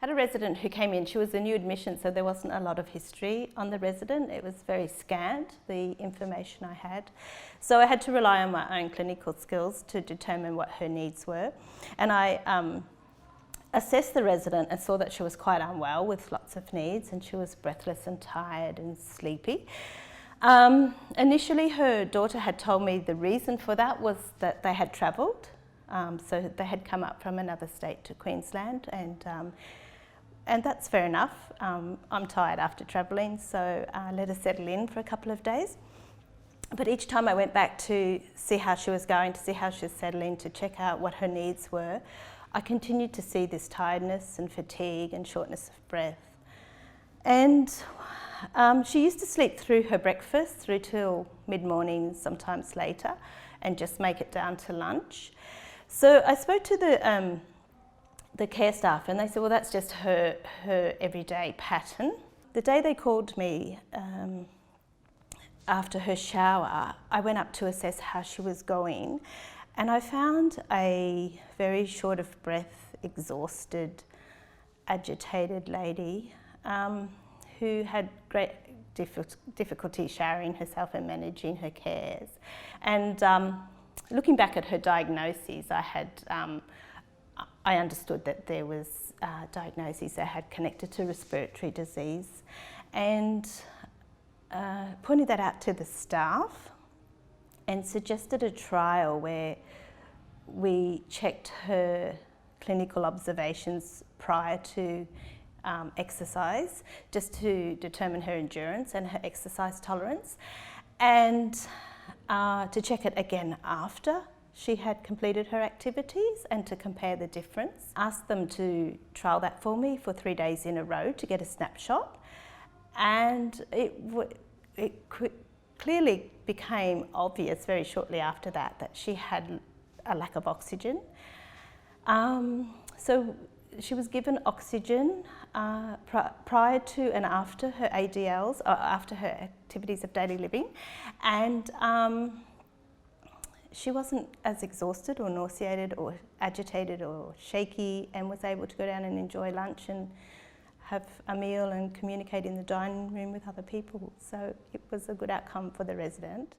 had a resident who came in. She was a new admission, so there wasn't a lot of history on the resident. It was very scant, the information I had. So I had to rely on my own clinical skills to determine what her needs were. And I assessed the resident and saw that she was quite unwell with lots of needs, and she was breathless and tired and sleepy. Initially, her daughter had told me the reason for that was that they had travelled. So they had come up from another state to Queensland, and that's fair enough. I'm tired after travelling, so I let her settle in for a couple of days. But each time I went back to see how she was going, to see how she was settling, to check out what her needs were, I continued to see this tiredness and fatigue and shortness of breath. And she used to sleep through her breakfast, through till mid-morning, sometimes later, and just make it down to lunch. So I spoke to the care staff, and they said, well, that's just her everyday pattern. The day they called me after her shower, I went up to assess how she was going, and I found a very short of breath, exhausted, agitated lady who had great difficulty showering herself and managing her cares. And looking back at her diagnoses, I understood that there was diagnoses that had connected to respiratory disease, and pointed that out to the staff and suggested a trial where we checked her clinical observations prior to exercise, just to determine her endurance and her exercise tolerance, and to check it again after she had completed her activities and to compare the difference. Asked them to trial that for me for 3 days in a row to get a snapshot, and it clearly became obvious very shortly after that she had a lack of oxygen. So she was given oxygen prior to and after her ADLs, or after her activities of daily living, and she wasn't as exhausted or nauseated or agitated or shaky, and was able to go down and enjoy lunch and have a meal and communicate in the dining room with other people. So it was a good outcome for the resident.